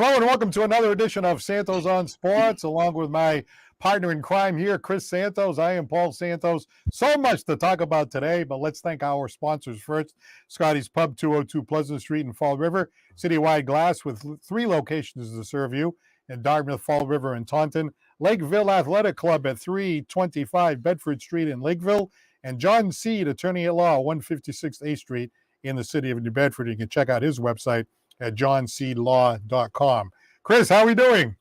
Hello and welcome to another edition of Santos on Sports, along with my partner in crime here, Chris Santos. I am Paul Santos. So much to talk about today, but let's thank our sponsors first. Scotty's Pub, 202 Pleasant Street in Fall River. Citywide Glass with 3 locations to serve you in Dartmouth, Fall River, and Taunton. Lakeville Athletic Club at 325 Bedford Street in Lakeville. And John Seed, attorney at law, 156 A Street in the city of New Bedford. You can check out his website at johnseedlaw.com. Chris, how are we doing?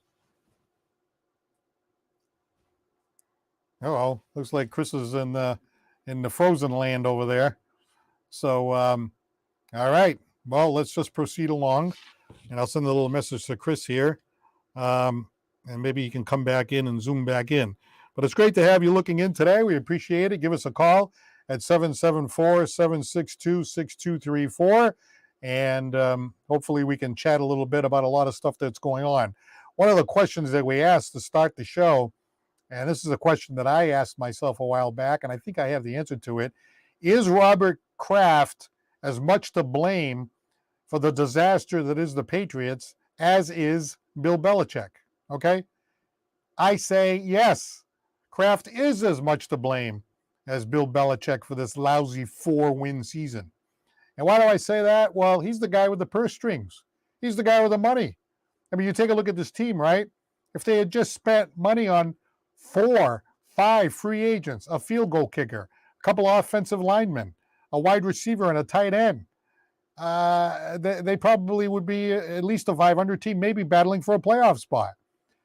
Oh, looks like Chris is in the frozen land over there. So, all right. Well, let's just proceed along, and I'll send a little message to Chris here, and maybe you can come back in and zoom back in. But it's great to have you looking in today. We appreciate it. Give us a call at 774-762-6234. And hopefully we can chat a little bit about a lot of stuff that's going on. One of the questions that we asked to start the show, and this is a question that I asked myself a while back, and I think I have the answer to it, is Robert Kraft as much to blame for the disaster that is the Patriots as is Bill Belichick? Okay? I say yes. Kraft is as much to blame as Bill Belichick for this lousy 4-win season. And why do I say that? Well, he's the guy with the purse strings. He's the guy with the money. I mean, you take a look at this team, right? If they had just spent money on 4, 5 free agents, a field goal kicker, a couple of offensive linemen, a wide receiver, and a tight end, they probably would be at least a 500 team, maybe battling for a playoff spot.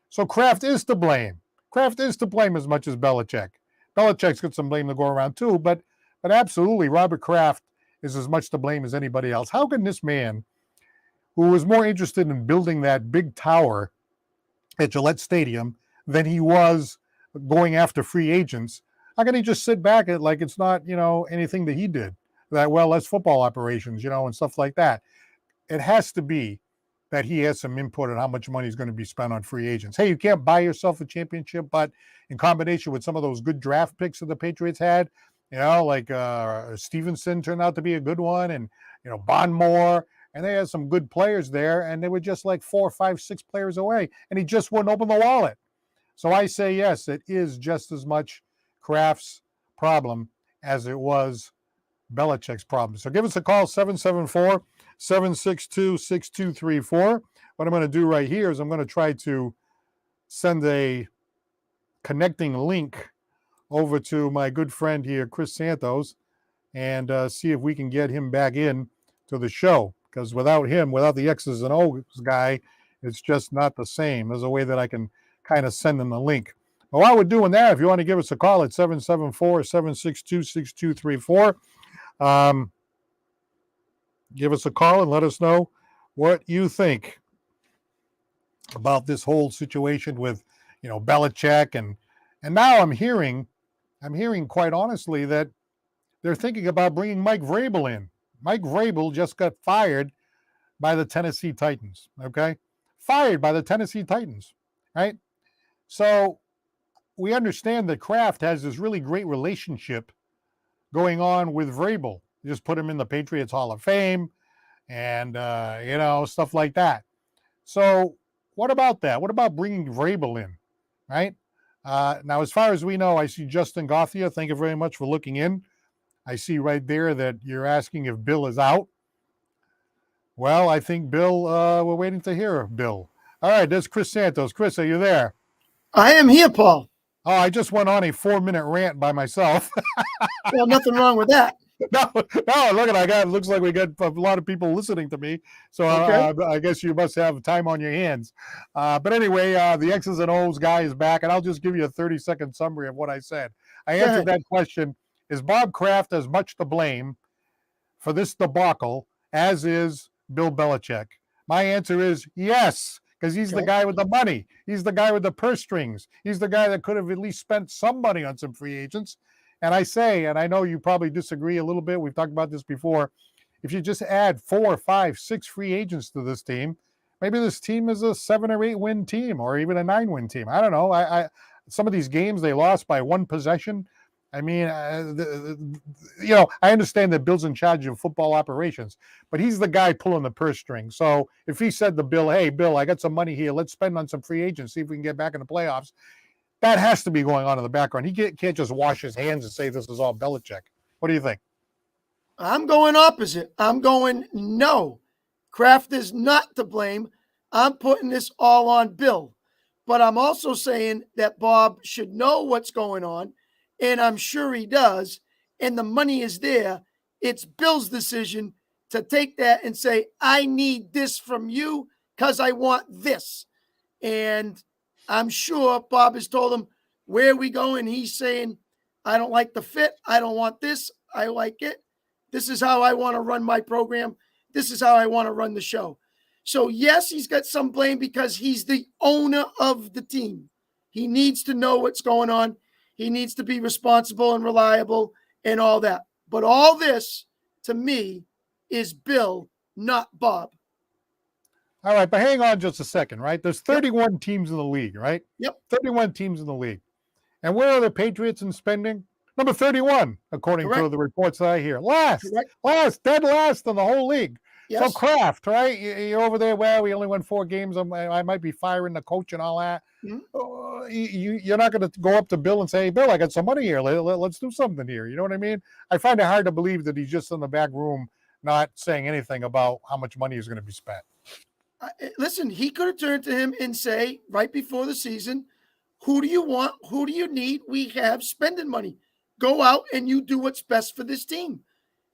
So Kraft is to blame. Kraft is to blame as much as Belichick. Belichick's got some blame to go around too, but absolutely, Robert Kraft is as much to blame as anybody else. How can this man, who was more interested in building that big tower at Gillette Stadium than he was going after free agents, how can he just sit back at like it's not, anything that he did? That's football operations, and stuff like that. It has to be that he has some input on how much money is going to be spent on free agents. Hey, you can't buy yourself a championship, but in combination with some of those good draft picks that the Patriots had, like Stevenson turned out to be a good one, and, Bondmore, and they had some good players there, and they were just like 4, 5, 6 players away, and he just wouldn't open the wallet. So I say, yes, it is just as much Kraft's problem as it was Belichick's problem. So give us a call, 774-762-6234. What I'm going to do right here is I'm going to try to send a connecting link over to my good friend here, Chris Santos, and see if we can get him back in to the show. Because without him, without the X's and O's guy, it's just not the same. There's a way that I can kind of send him the link. But while we're doing that, if you want to give us a call at 774-762-6234, give us a call and let us know what you think about this whole situation with, Belichick. And now I'm hearing quite honestly that they're thinking about bringing Mike Vrabel in. Mike Vrabel just got fired by the Tennessee Titans, okay? Fired by the Tennessee Titans, right? So we understand that Kraft has this really great relationship going on with Vrabel. You just put him in the Patriots Hall of Fame and, stuff like that. So what about that? What about bringing Vrabel in, right? Now, as far as we know, I see Justin Gothia. Thank you very much for looking in. I see right there that you're asking if Bill is out. Well, I think Bill, we're waiting to hear Bill. All right, there's Chris Santos. Chris, are you there? I am here, Paul. Oh, I just went on a 4-minute rant by myself. Well, nothing wrong with that. No, look at looks like we got a lot of people listening to me. So okay. I guess you must have time on your hands. But anyway, the X's and O's guy is back, and I'll just give you a 30-second summary of what I said. I answered that question. Is Bob Kraft as much to blame for this debacle as is Bill Belichick? My answer is yes, because he's the guy with the money. He's the guy with the purse strings. He's the guy that could have at least spent some money on some free agents. And I say, and I know you probably disagree a little bit, we've talked about this before, if you just add 4, 5, 6 free agents to this team, maybe this team is a 7 or 8 win team, or even a 9 win team. I don't know. Some of these games they lost by 1 possession. I mean, I understand that Bill's in charge of football operations, but he's the guy pulling the purse string. So if he said to Bill, "Hey, Bill, I got some money here. Let's spend on some free agents, see if we can get back in the playoffs," that has to be going on in the background. He can't just wash his hands and say this is all Belichick. What do you think? I'm going opposite. I'm going no. Kraft is not to blame. I'm putting this all on Bill. But I'm also saying that Bob should know what's going on, and I'm sure he does, and the money is there. It's Bill's decision to take that and say, I need this from you because I want this. And I'm sure Bob has told him, where are we going? He's saying, I don't like the fit. I don't want this. I like it. This is how I want to run my program. This is how I want to run the show. So, yes, he's got some blame because he's the owner of the team. He needs to know what's going on. He needs to be responsible and reliable and all that. But all this, to me, is Bill, not Bob. All right, but hang on just a second, right? There's 31 teams in the league, right? Yep. 31 teams in the league. And where are the Patriots in spending? Number 31, according to the reports that I hear. Dead last in the whole league. Yes. So Kraft, right? You're over there. Well, we only won 4 games. I might be firing the coach and all that. Mm-hmm. You're not going to go up to Bill and say, "Hey, Bill, I got some money here. Let's do something here." You know what I mean? I find it hard to believe that he's just in the back room, not saying anything about how much money is going to be spent. Listen, he could have turned to him and say right before the season, "Who do you want? Who do you need? We have spending money. Go out and you do what's best for this team."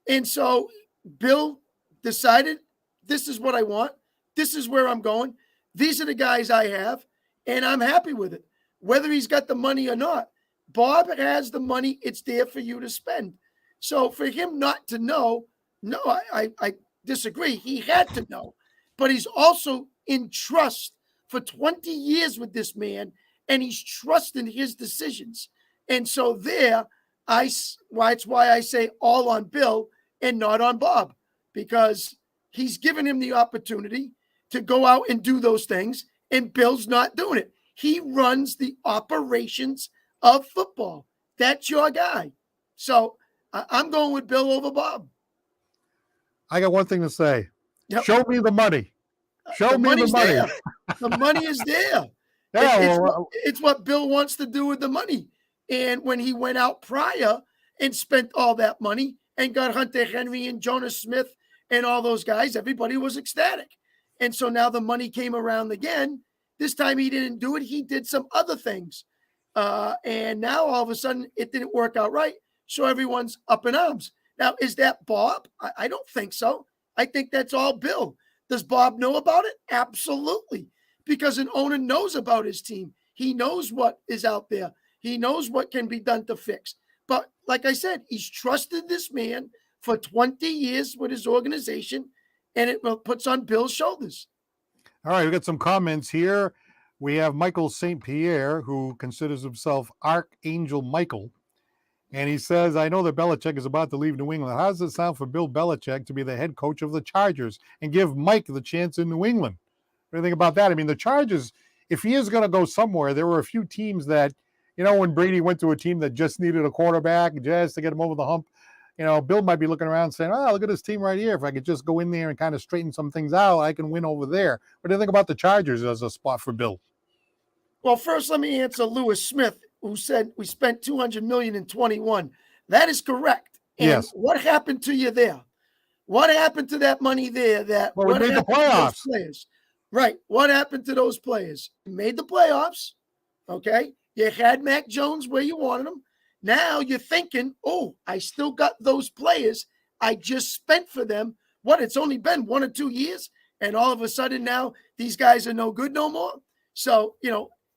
And so Bill decided, this is what I want. This is where I'm going. These are the guys I have, and I'm happy with it. Whether he's got the money or not, Bob has the money. It's there for you to spend. So for him not to know, no, I disagree. He had to know. But he's also in trust for 20 years with this man, and he's trusting his decisions. And so it's why I say all on Bill and not on Bob, because he's given him the opportunity to go out and do those things, and Bill's not doing it. He runs the operations of football. That's your guy. So I'm going with Bill over Bob. I got one thing to say. Yep. Show me the money. Show me the money. There. The money is there. It's what Bill wants to do with the money. And when he went out prior and spent all that money and got Hunter Henry and Jonas Smith and all those guys, everybody was ecstatic. And so now the money came around again. This time he didn't do it. He did some other things. And now all of a sudden it didn't work out right. So everyone's up in arms. Now, is that Bob? I don't think so. I think that's all Bill. Does Bob know about it? Absolutely. Because an owner knows about his team. He knows what is out there. He knows what can be done to fix. But like I said, he's trusted this man for 20 years with his organization, and it puts on Bill's shoulders. All right, we got some comments here. We have Michael St. Pierre, who considers himself Archangel Michael. And he says, I know that Belichick is about to leave New England. How does it sound for Bill Belichick to be the head coach of the Chargers and give Mike the chance in New England? What do you think about that? I mean, the Chargers, if he is going to go somewhere, there were a few teams that, when Brady went to a team that just needed a quarterback just to get him over the hump, Bill might be looking around saying, oh, look at this team right here. If I could just go in there and kind of straighten some things out, I can win over there. What do you think about the Chargers as a spot for Bill? Well, first, let me answer Lewis Smith, who said we spent $200 million in 21. That is correct. And yes. What happened to you there? What happened to that money there? We made the playoffs. Players? Right. What happened to those players? You made the playoffs. Okay. You had Mac Jones where you wanted him. Now you're thinking, oh, I still got those players. I just spent for them. What? It's only been 1 or 2 years. And all of a sudden now these guys are no good no more. So,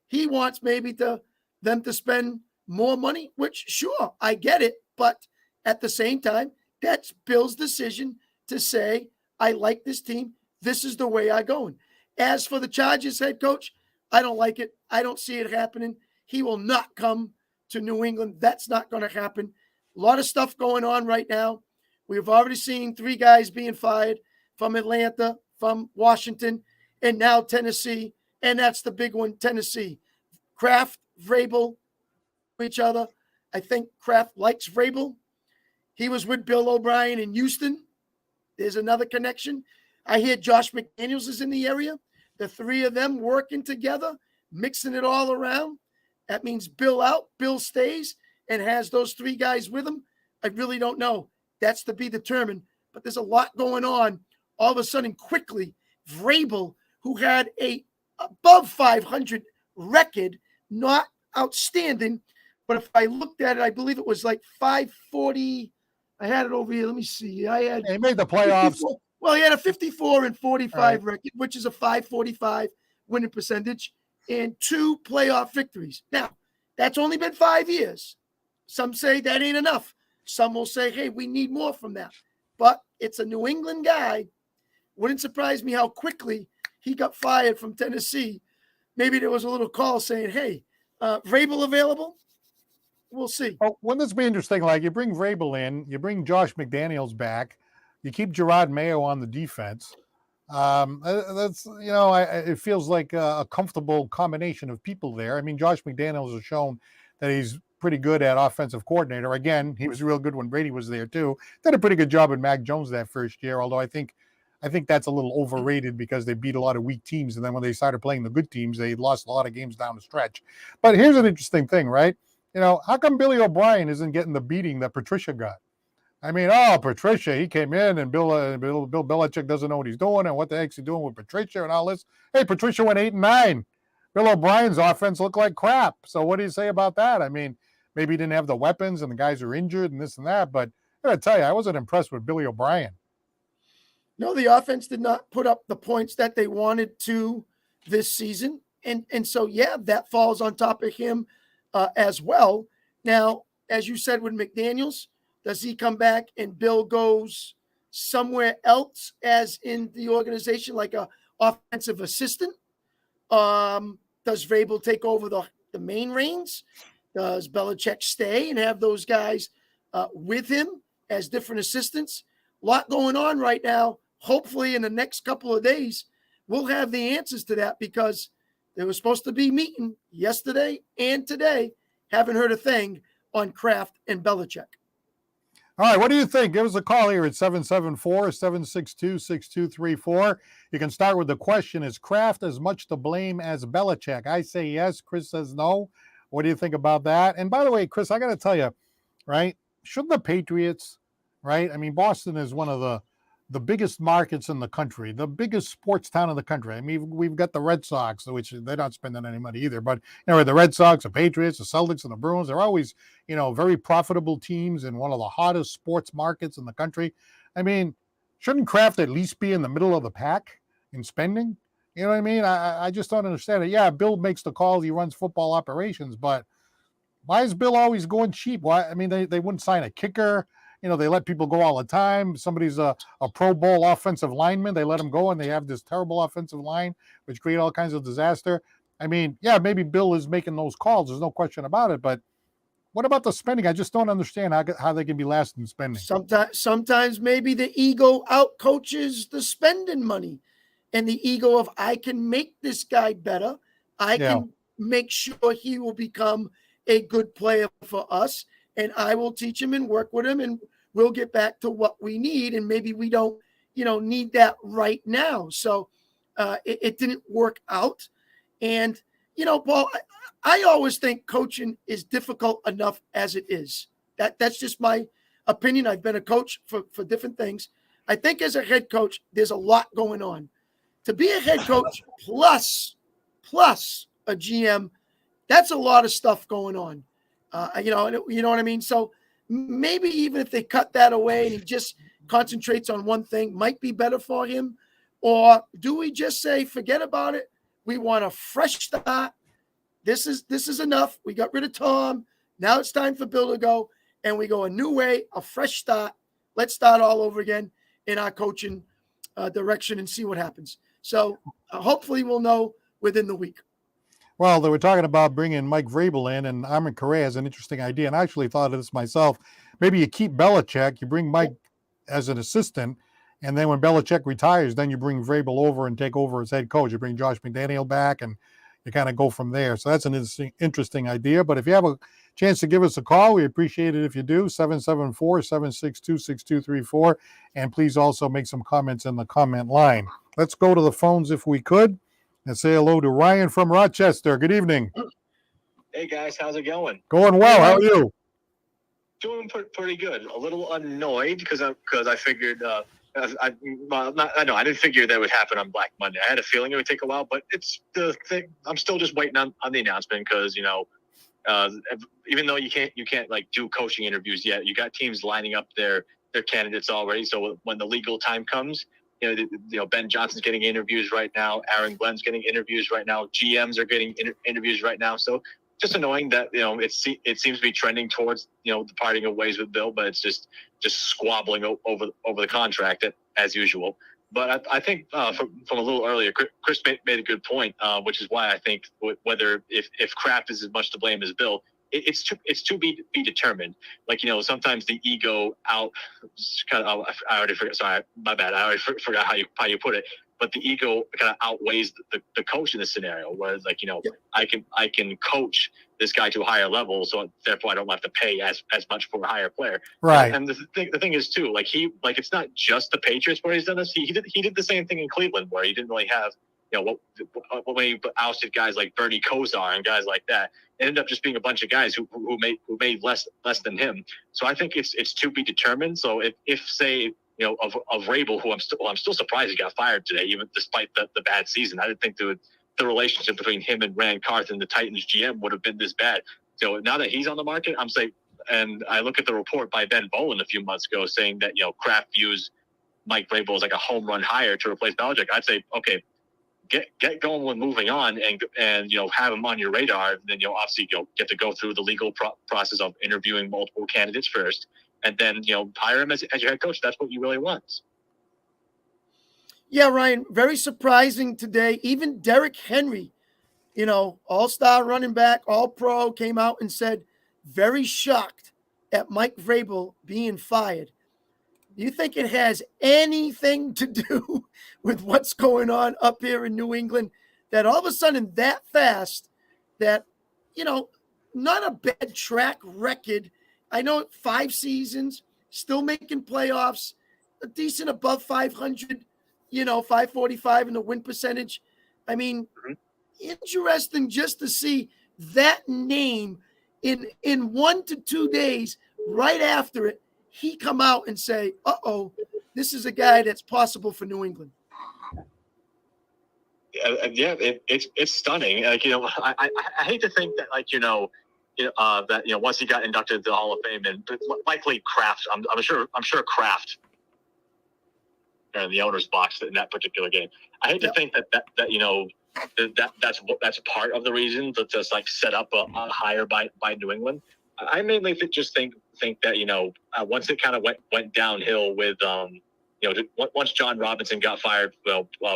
he wants maybe them to spend more money, which sure, I get it. But at the same time, that's Bill's decision to say, I like this team. This is the way I'm going. As for the Chargers head coach, I don't like it. I don't see it happening. He will not come to New England. That's not going to happen. A lot of stuff going on right now. We've already seen 3 guys being fired from Atlanta, from Washington, and now Tennessee. And that's the big one, Tennessee. Kraft, Vrabel, each other. I think Kraft likes Vrabel. He was with Bill O'Brien in Houston. There's another connection. I hear Josh McDaniels is in the area. The three of them working together, mixing it all around. That means Bill out, Bill stays, and has those three guys with him. I really don't know. That's to be determined. But there's a lot going on. All of a sudden, quickly, Vrabel, who had a above 500 record, not outstanding. But if I looked at it, I believe it was like 540. I had it over here. Let me see. I had He made the playoffs. 54. Well, he had a 54 and 45 Right. record, which is a 545 winning percentage and 2 playoff victories. Now, that's only been 5 years. Some say that ain't enough. Some will say, hey, we need more from that. But it's a New England guy. Wouldn't surprise me how quickly he got fired from Tennessee. Maybe there was a little call saying, hey, Vrabel available? We'll see. Oh, wouldn't this be interesting? Like, you bring Vrabel in, you bring Josh McDaniels back, you keep Gerard Mayo on the defense. That's, it feels like a comfortable combination of people there. I mean, Josh McDaniels has shown that he's pretty good at offensive coordinator. Again, he was real good when Brady was there too. Did a pretty good job with Mac Jones that first year, although I think that's a little overrated because they beat a lot of weak teams, and then when they started playing the good teams, they lost a lot of games down the stretch. But here's an interesting thing, right? How come Billy O'Brien isn't getting the beating that Patricia got? I mean, Patricia, he came in and Bill Belichick doesn't know what he's doing and what the heck's he doing with Patricia and all this. Hey, Patricia went 8-9. Bill O'Brien's offense looked like crap. So what do you say about that? I mean, maybe he didn't have the weapons and the guys are injured and this and that, but I gotta tell you, I wasn't impressed with Billy O'Brien. No, the offense did not put up the points that they wanted to this season. And so, yeah, that falls on top of him as well. Now, as you said with McDaniels, does he come back and Bill goes somewhere else as in the organization, like a offensive assistant? Does Vrabel take over the main reins? Does Belichick stay and have those guys with him as different assistants? A lot going on right now. Hopefully in the next couple of days, we'll have the answers to that because they were supposed to be meeting yesterday and today. Haven't heard a thing on Kraft and Belichick. All right, what do you think? Give us a call here at 774-762-6234. You can start with the question, is Kraft as much to blame as Belichick? I say yes. Chris says no. What do you think about that? And by the way, Chris, I got to tell you, right, shouldn't the Patriots, right? I mean, Boston is one of the biggest markets in the country, the biggest sports town in the country. I mean, we've got the Red Sox, which they're not spending any money either. But, the Red Sox, the Patriots, the Celtics, and the Bruins, they're always, very profitable teams in one of the hottest sports markets in the country. I mean, shouldn't Kraft at least be in the middle of the pack in spending? You know what I mean? I just don't understand it. Yeah, Bill makes the calls. He runs football operations. But why is Bill always going cheap? Why? I mean, they wouldn't sign a kicker. They let people go all the time. Somebody's a Pro Bowl offensive lineman. They let him go, and they have this terrible offensive line, which create all kinds of disaster. I mean, yeah, maybe Bill is making those calls. There's no question about it. But what about the spending? I just don't understand how they can be last in spending. Sometimes maybe the ego outcoaches the spending money, and the ego of I can make this guy better. I can make sure he will become a good player for us. And I will teach him and work with him, and we'll get back to what we need. And maybe we don't, need that right now. So it didn't work out. And, Paul, I always think coaching is difficult enough as it is. That's just my opinion. I've been a coach for different things. I think as a head coach, there's a lot going on. To be a head coach plus a GM, that's a lot of stuff going on. You know what I mean? So maybe even if they cut that away and he just concentrates on one thing, might be better for him. Or do we just say, forget about it? We want a fresh start. This is enough. We got rid of Tom. Now it's time for Bill to go, and we go a new way, a fresh start. Let's start all over again in our coaching direction and see what happens. So hopefully we'll know within the week. Well, they were talking about bringing Mike Vrabel in, and Armin Correa has an interesting idea, and I actually thought of this myself. Maybe you keep Belichick, you bring Mike as an assistant, and then when Belichick retires, then you bring Vrabel over and take over as head coach. You bring Josh McDaniel back, and you kind of go from there. So that's an interesting idea. But if you have a chance to give us a call, we appreciate it if you do, 774-762-6234. And please also make some comments in the comment line. Let's go to the phones if we could and say hello to Ryan from Rochester. Good evening. Hey, guys. How's it going? Going well. How are you? Doing pretty good. A little annoyed because I figured I didn't figure that would happen on Black Monday. I had a feeling it would take a while, but it's the thing. I'm still just waiting on the announcement because even though you can't like do coaching interviews yet, you got teams lining up their candidates already. So when the legal time comes, Ben Johnson's getting interviews right now. Aaron Glenn's getting interviews right now. GMs are getting interviews right now. So just annoying that it seems to be trending towards the parting of ways with Bill, but it's just squabbling over the contract as usual. But I think from a little earlier, Chris made a good point, which is why I think whether if Kraft is as much to blame as Bill, it's to be determined. Like sometimes the ego I already forgot. Sorry, my bad. I already forgot how you put it. But the ego kind of outweighs the coach in this scenario. Whereas I can coach this guy to a higher level, so therefore I don't have to pay as much for a higher player. Right. And the thing is too, it's not just the Patriots where he's done this. He did the same thing in Cleveland where he didn't really have when he ousted guys like Bernie Kosar and guys like that. It ended up just being a bunch of guys who made less than him. So I think it's to be determined. So if say of Rabel, who I'm still surprised he got fired today, even despite the bad season. I didn't think the relationship between him and Rand Carth and the Titans GM would have been this bad. So now that he's on the market, I'm saying, and I look at the report by Ben Bolin a few months ago saying that Kraft views Mike Rabel as like a home run hire to replace Belichick. I'd say, okay, get going with moving on and have him on your radar. Then obviously get to go through the legal process of interviewing multiple candidates first. And then, hire him as your head coach. That's what you really want. Yeah, Ryan, very surprising today. Even Derrick Henry, all-star running back, all-pro, came out and said, very shocked at Mike Vrabel being fired. Do you think it has anything to do with what's going on up here in New England that all of a sudden that fast that, not a bad track record. I know 5 seasons, still making playoffs, a decent above 500, 545 in the win percentage. I mean, interesting just to see that name in 1 to 2 days right after it, he come out and say, this is a guy that's possible for New England. Yeah, it's stunning. I hate to think that that once he got inducted into the Hall of Fame and likely Kraft, I'm sure Kraft in the owner's box in that particular game. I hate to think that's part of the reason to just set up a hire by New England. I mainly just think that once it kind of went downhill with once John Robinson got fired,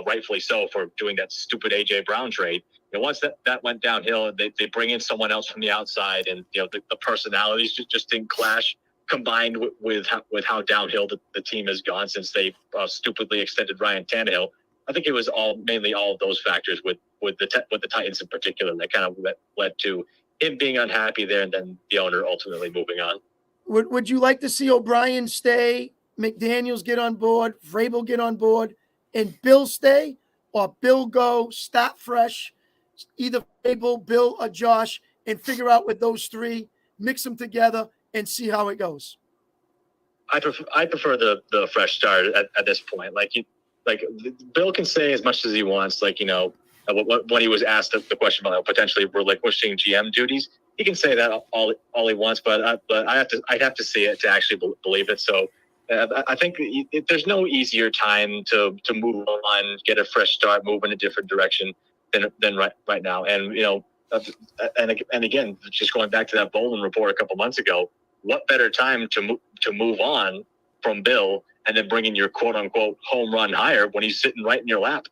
rightfully so, for doing that stupid AJ Brown trade. Once that went downhill, they bring in someone else from the outside, and the personalities just didn't clash. Combined with how downhill the team has gone since they stupidly extended Ryan Tannehill, I think it was mainly all of those factors with the Titans in particular that kind of led to him being unhappy there, and then the owner ultimately moving on. Would you like to see O'Brien stay, McDaniels get on board, Vrabel get on board, and Bill stay, or Bill go, start fresh, either Vrabel, Bill, or Josh, and figure out with those three, mix them together, and see how it goes? I prefer the fresh start at this point. Bill can say as much as he wants. When he was asked the question about potentially relinquishing GM duties, he can say that all he wants. But I'd have to see it to actually believe it. So I think there's no easier time to move on, get a fresh start, move in a different direction than right now. And and again, just going back to that Bolin report a couple months ago, what better time to move on from Bill and then bring in your quote unquote home run hire when he's sitting right in your lap?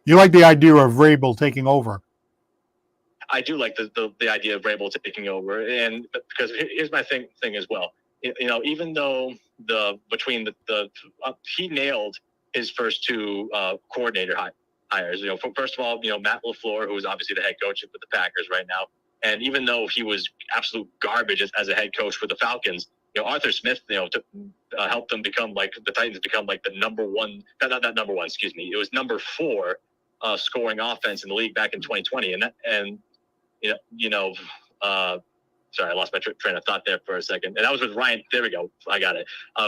You like the idea of Vrabel taking over? I do like the idea of Vrabel taking over, and because here's my thing as well. Even though he nailed his first 2 coordinator hires. First of all, Matt LaFleur, who is obviously the head coach with the Packers right now, And even though he was absolute garbage as a head coach for the Falcons, Arthur Smith, helped them become like the Titans become like the number one, not number one, excuse me. It was number 4 scoring offense in the league back in 2020. Sorry, I lost my train of thought there for a second. And that was with Ryan. There we go. I got it.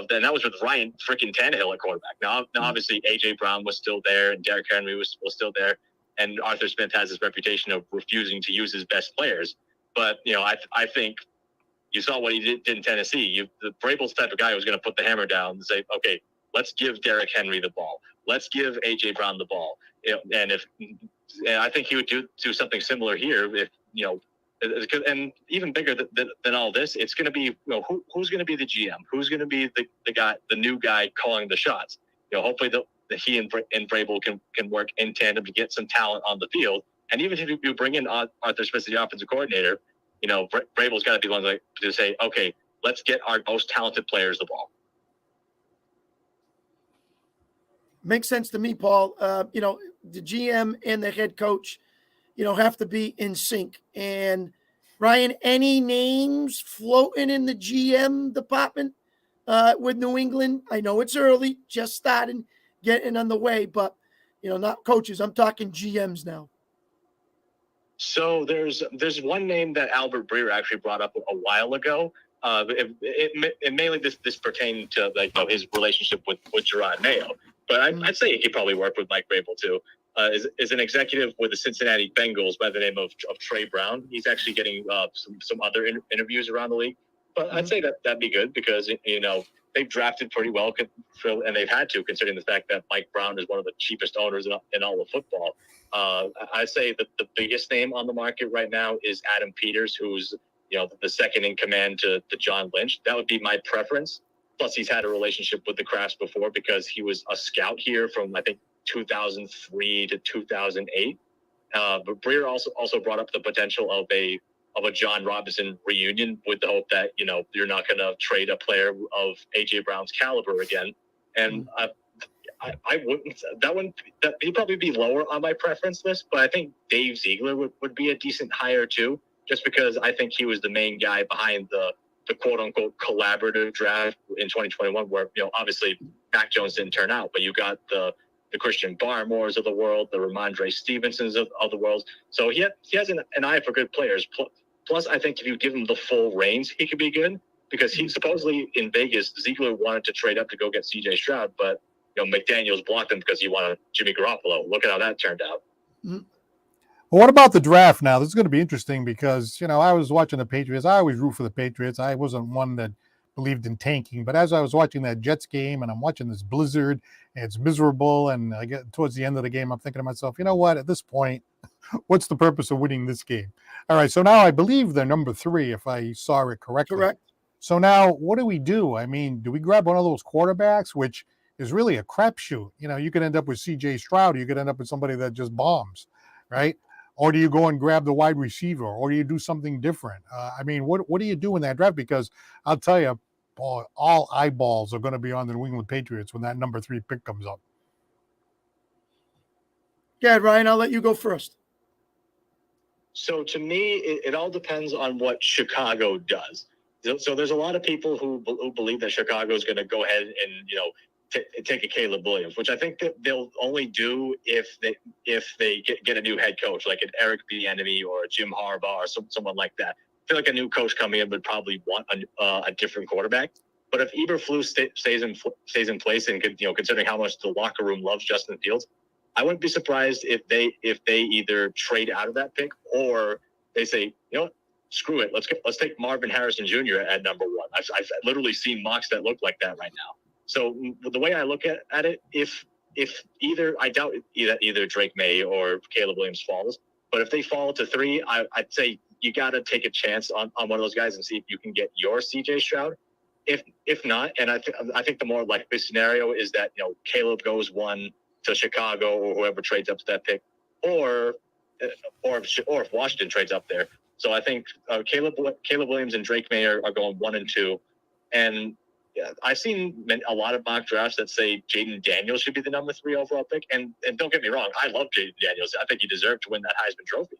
Then that was with Ryan freaking Tannehill at quarterback. Now obviously, A.J. Brown was still there, and Derrick Henry was still there. And Arthur Smith has this reputation of refusing to use his best players. But, I think you saw what he did in Tennessee. The Vrabel's type of guy who's going to put the hammer down and say, okay, let's give Derrick Henry the ball. Let's give A.J. Brown the ball. And I think he would do something similar here if, and even bigger than all this, it's going to be, who's going to be the GM? Who's going to be the guy, the new guy calling the shots? Hopefully he and Vrabel can work in tandem to get some talent on the field. And even if you bring in Arthur Smith as the offensive coordinator, Vrabel's got to be the one to say, okay, let's get our most talented players the ball. Makes sense to me, Paul. The GM and the head coach, have to be in sync. And Ryan, any names floating in the GM department with New England? I know it's early, just starting, getting on the way, but not coaches. I'm talking GMs now. So there's one name that Albert Breer actually brought up a while ago. It mainly this pertained to his relationship with Gerard Mayo, but I'd say he could probably work with Mike Vrabel too. Is an executive with the Cincinnati Bengals by the name of Trey Brown. He's actually getting some other interviews around the league, but I'd say that'd be good because they've drafted pretty well, and they've had to, considering the fact that Mike Brown is one of the cheapest owners in all of football. I say that the biggest name on the market right now is Adam Peters, who's the second in command to John Lynch. That would be my preference. Plus, he's had a relationship with the Krafts before because he was a scout here from, I think, 2003 to 2008. But Breer also brought up the potential of a John Robinson reunion with the hope that you're not going to trade a player of A.J. Brown's caliber again. And I wouldn't. He'd probably be lower on my preference list, but I think Dave Ziegler would be a decent hire too, just because I think he was the main guy behind the quote unquote collaborative draft in 2021, where obviously Mac Jones didn't turn out, but you got the Christian Barmores of the world, the Ramondre Stevensons of the world. So he has an eye for good players. Plus, I think if you give him the full reins, he could be good because he supposedly in Vegas, Ziegler wanted to trade up to go get C.J. Stroud, but McDaniels blocked him because he wanted Jimmy Garoppolo. Look at how that turned out. Well, what about the draft now? This is going to be interesting because, I was watching the Patriots. I always root for the Patriots. I wasn't one that believed in tanking, but as I was watching that Jets game and I'm watching this blizzard and it's miserable, and I get towards the end of the game, I'm thinking to myself, you know what, at this point, what's the purpose of winning this game? All right, so now I believe they're number 3, if I saw it correctly. Correct. So now what do we do? I mean, do we grab one of those quarterbacks, which is really a crapshoot? You could end up with C.J. Stroud, or you could end up with somebody that just bombs, right? Or do you go and grab the wide receiver, or do you do something different? What do you do in that draft? Because I'll tell you, Paul, all eyeballs are going to be on the New England Patriots when that number 3 pick comes up. Yeah, Ryan, I'll let you go first. So to me, it all depends on what Chicago does. So there's a lot of people who believe that Chicago is going to go ahead and take a Caleb Williams, which I think that they'll only do if they get a new head coach, like an Eric Bieniemy or a Jim Harbaugh or someone like that. I feel like a new coach coming in would probably want a different quarterback. But if Eberflus stays in place, and considering how much the locker room loves Justin Fields, I wouldn't be surprised if they either trade out of that pick or they say, screw it, let's take Marvin Harrison Jr. at number 1. I've literally seen mocks that look like that right now. So the way I look at it, if I doubt either Drake May or Caleb Williams falls, but if they fall to 3, I'd say you got to take a chance on one of those guys and see if you can get your C.J. Stroud. If not, and I think the more likely scenario is that Caleb goes 1 to Chicago or whoever trades up to that pick, or if Washington trades up there. So I think Caleb Williams and Drake May are going 1 and 2, and I've seen a lot of mock drafts that say Jaden Daniels should be the number 3 overall pick, and don't get me wrong, I love Jaden Daniels. I think he deserved to win that Heisman Trophy.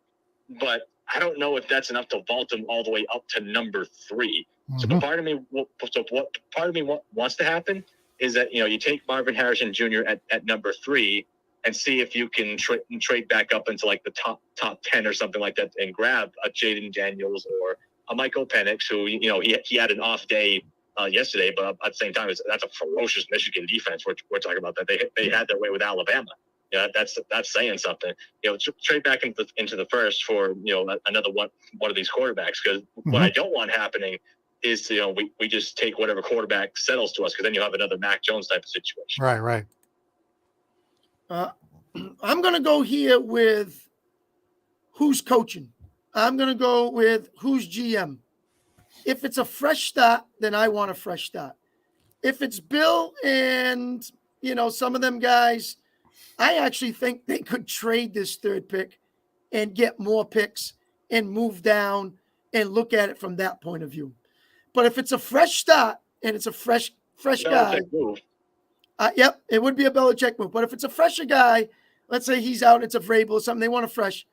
but I don't know if that's enough to vault him all the way up to number 3. So Mhm. part of me wants to happen is that you take Marvin Harrison Jr. at number 3 and see if you can trade back up into like the top 10 or something like that and grab a Jaden Daniels or a Michael Penix, who he had an off day yesterday, but at the same time that's a ferocious Michigan defense. We're talking about that they had their way with Alabama. Yeah, that's saying something. Trade back into the first for another one of these quarterbacks, because what I don't want happening is we just take whatever quarterback settles to us, because then you have another Mac Jones type of situation. Right. I'm going to go here with who's coaching. I'm going to go with who's GM. If it's a fresh start, then I want a fresh start. If it's Bill and, some of them guys, I actually think they could trade this 3rd pick and get more picks and move down and look at it from that point of view. But if it's a fresh start and it's a fresh guy, yep, it would be a Belichick move. But if it's a fresher guy, let's say he's out, it's a Vrabel or something, they want a fresh,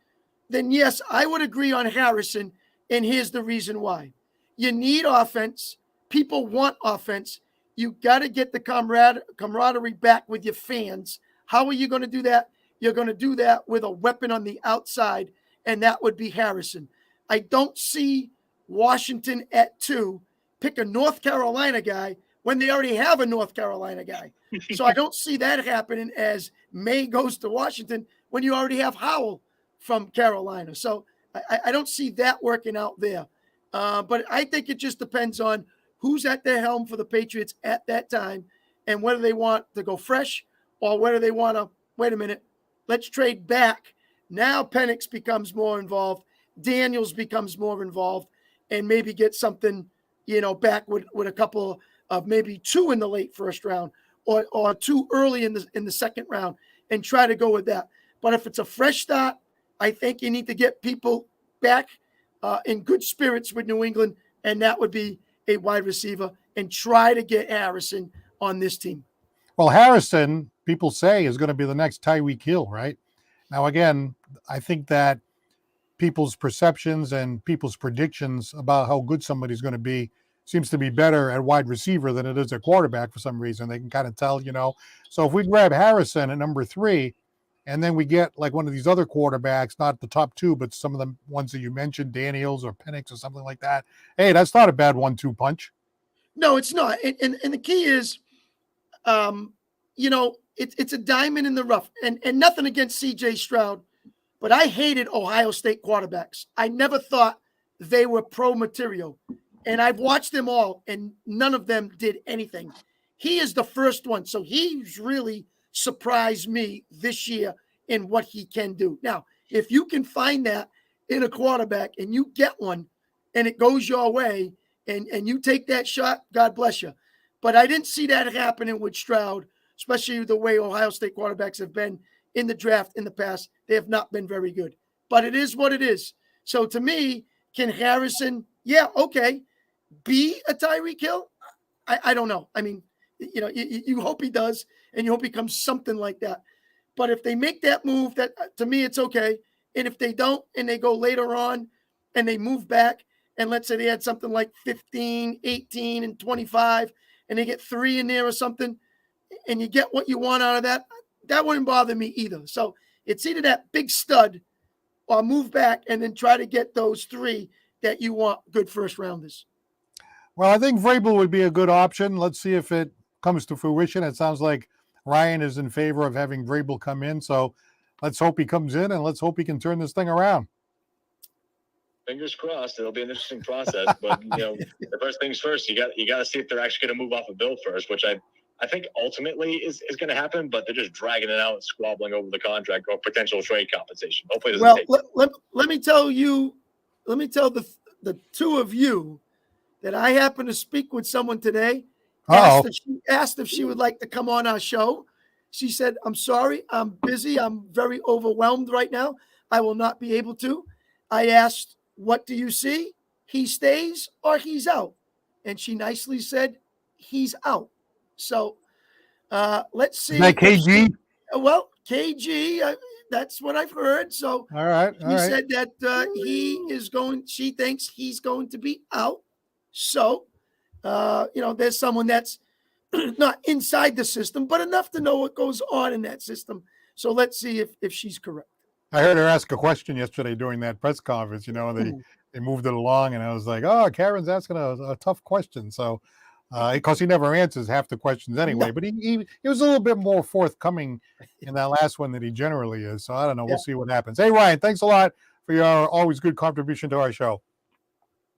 then yes, I would agree on Harrison, and here's the reason why. You need offense. People want offense. You got to get the camaraderie back with your fans. How are you going to do that? You're going to do that with a weapon on the outside, and that would be Harrison. I don't see Washington at 2 pick a North Carolina guy when they already have a North Carolina guy. So I don't see that happening as May goes to Washington when you already have Howell from Carolina. So I don't see that working out there. But I think it just depends on who's at the helm for the Patriots at that time and whether they want to go fresh or whether they want to, wait a minute, let's trade back. Now Penix becomes more involved. Daniels becomes more involved, and maybe get something, back with a couple of maybe 2 in the late first round or 2 early in the 2nd round, and try to go with that. But if it's a fresh start, I think you need to get people back in good spirits with New England, and that would be a wide receiver, and try to get Harrison on this team. Well, Harrison, people say, is going to be the next Tyreek Hill, right? Now, again, I think that people's perceptions and people's predictions about how good somebody's going to be seems to be better at wide receiver than it is at quarterback for some reason. They can kind of tell, So if we grab Harrison at number 3, and then we get like one of these other quarterbacks, not the top 2, but some of the ones that you mentioned, Daniels or Penix or something like that, hey, that's not a bad 1-2 punch. No, it's not. And the key is, it's a diamond in the rough. And nothing against C.J. Stroud, but I hated Ohio State quarterbacks. I never thought they were pro material. And I've watched them all, and none of them did anything. He is the first one. So he's really surprised me this year in what he can do. Now, if you can find that in a quarterback and you get one and it goes your way and you take that shot, God bless you. But I didn't see that happening with Stroud, especially the way Ohio State quarterbacks have been in the draft in the past. They have not been very good. But it is what it is. So to me, can Harrison, be a Tyreek Hill? I don't know. I mean, you hope he does, and you hope he becomes something like that. But if they make that move, that to me, it's okay. And if they don't, and they go later on and they move back, and let's say they had something like 15, 18, and 25, and they get 3 in there or something, and you get what you want out of that, that wouldn't bother me either. So it's either that big stud or move back and then try to get those 3 that you want, good first rounders. Well, I think Vrabel would be a good option. Let's see if it comes to fruition. It sounds like Ryan is in favor of having Vrabel come in. So let's hope he comes in, and let's hope he can turn this thing around. Fingers crossed. It'll be an interesting process. But, the first things first, you got to see if they're actually going to move off a Bill first, which I think ultimately is going to happen, but they're just dragging it out and squabbling over the contract or potential trade compensation. Hopefully it doesn't take let me tell the 2 of you that I happened to speak with someone today, asked if she would like to come on our show. She said, I'm sorry, I'm busy. I'm very overwhelmed right now. I will not be able to. I asked, what do you see? He stays or he's out? And she nicely said, he's out. So let's see. Is that KG? Well, KG, That's what I've heard. So All right. All he right. said that she thinks he's going to be out. So, there's someone that's not inside the system, but enough to know what goes on in that system. So let's see if she's correct. I heard her ask a question yesterday during that press conference. They moved it along, and I was like, "Oh, Karen's asking a tough question." So, because he never answers half the questions anyway, No. but he was a little bit more forthcoming in that last one than he generally is. So I don't know. We'll see what happens. Hey, Ryan, thanks a lot for your always good contribution to our show.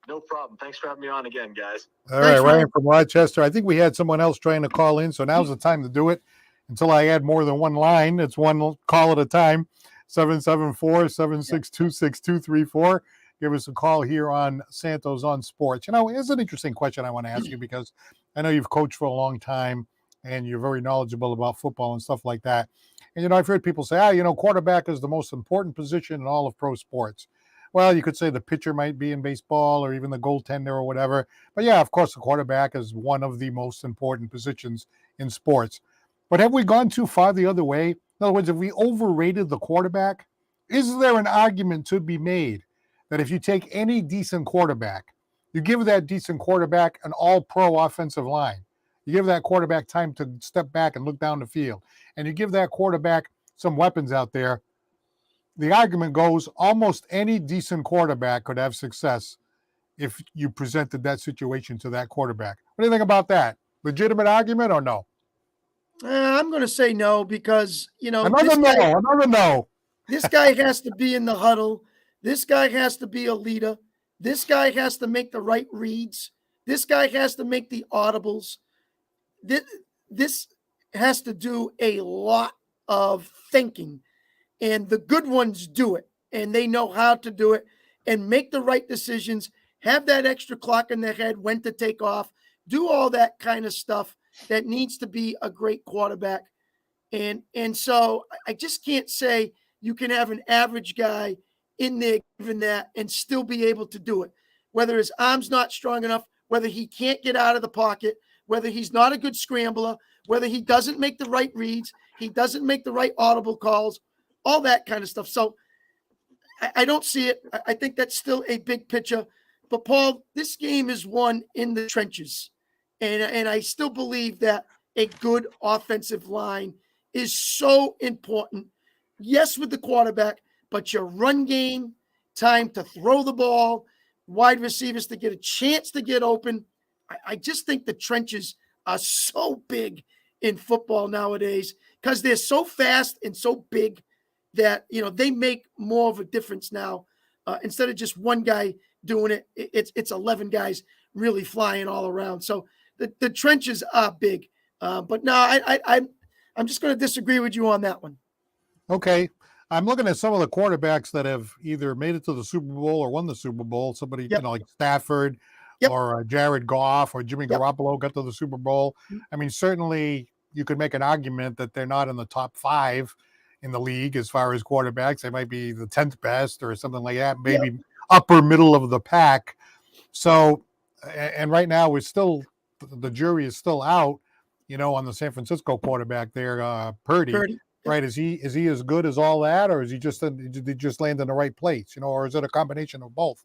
No problem. Thanks for having me on again, guys. All Thanks, right, Ryan Ryan. from Rochester. I think we had someone else trying to call in, so now's the time to do it. Until I add more than one line, it's one call at a time. 774-762-6234. Give us a call here on Santos on Sports. It's an interesting question I want to ask you because I know you've coached for a long time and you're very knowledgeable about football and stuff like that. And, I've heard people say, quarterback is the most important position in all of pro sports. Well, you could say the pitcher might be in baseball or even the goaltender or whatever. But yeah, of course, the quarterback is one of the most important positions in sports. But have we gone too far the other way? In other words, have we overrated the quarterback? Is there an argument to be made that if you take any decent quarterback, you give that decent quarterback an all-pro offensive line, you give that quarterback time to step back and look down the field, and you give that quarterback some weapons out there, the argument goes almost any decent quarterback could have success if you presented that situation to that quarterback. What do you think about that? Legitimate argument or no? I'm going to say no because, Another no. This guy has to be in the huddle. This guy has to be a leader. This guy has to make the right reads. This guy has to make the audibles. This has to do a lot of thinking. And the good ones do it. And they know how to do it and make the right decisions, have that extra clock in their head, when to take off, do all that kind of stuff that needs to be a great quarterback. And so I just can't say you can have an average guy in there given that and still be able to do it. Whether his arm's not strong enough, whether he can't get out of the pocket, whether he's not a good scrambler, whether he doesn't make the right reads, he doesn't make the right audible calls, all that kind of stuff. So I don't see it. I think that's still a big picture. But, Paul, this game is won in the trenches. And I still believe that a good offensive line is so important. Yes, with the quarterback, but your run game, time to throw the ball, wide receivers to get a chance to get open. I just think the trenches are so big in football nowadays because they're so fast and so big that, they make more of a difference now. Instead of just one guy doing it, it's 11 guys really flying all around. So the trenches are big. But no, I'm just going to disagree with you on that one. Okay. I'm looking at some of the quarterbacks that have either made it to the Super Bowl or won the Super Bowl. Somebody, like Stafford or Jared Goff or Jimmy Garoppolo got to the Super Bowl. I mean, certainly you could make an argument that they're not in the top 5 in the league as far as quarterbacks. They might be the 10th best or something like that, maybe upper middle of the pack. So, and right now the jury is still out, on the San Francisco quarterback there, Purdy. Right? Is he as good as all that, or is he did he just land in the right place, or is it a combination of both?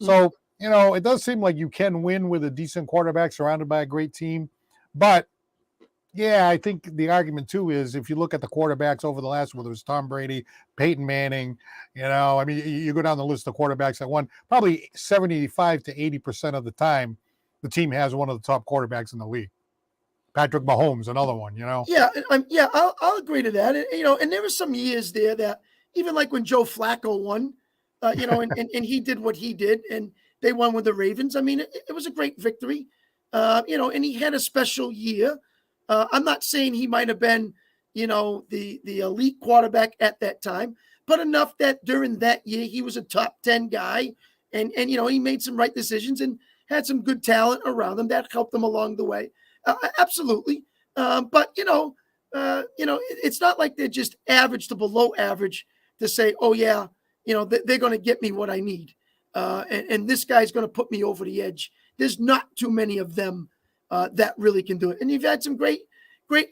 So, it does seem like you can win with a decent quarterback surrounded by a great team, but yeah, I think the argument too is if you look at the quarterbacks over the last, whether it was Tom Brady, Peyton Manning, I mean, you go down the list of quarterbacks that won, probably 75 to 80% of the time, the team has one of the top quarterbacks in the league. Patrick Mahomes, another one, Yeah, I'll agree to that. And there were some years there that even like when Joe Flacco won, and he did what he did, and they won with the Ravens. I mean, it was a great victory, and he had a special year. I'm not saying he might have been, the elite quarterback at that time, but enough that during that year he was a top 10 guy, and he made some right decisions and had some good talent around him that helped him along the way. Absolutely. But, it's not like they're just average to below average to say, oh, yeah, they're going to get me what I need. And this guy's going to put me over the edge. There's not too many of them that really can do it. And you've had some great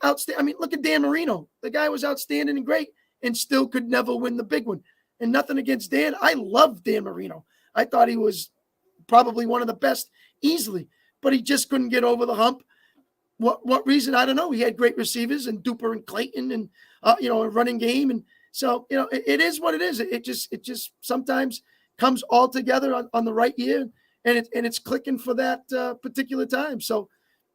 outstanding. I mean, look at Dan Marino. The guy was outstanding and great. and still could never win the big one. And nothing against Dan. I love Dan Marino. I thought he was probably one of the best easily, but he just couldn't get over the hump. What reason? I don't know. He had great receivers and Duper and Clayton and, a running game. And so, it is what it is. It just sometimes comes all together on the right year, and it's clicking for that particular time. So,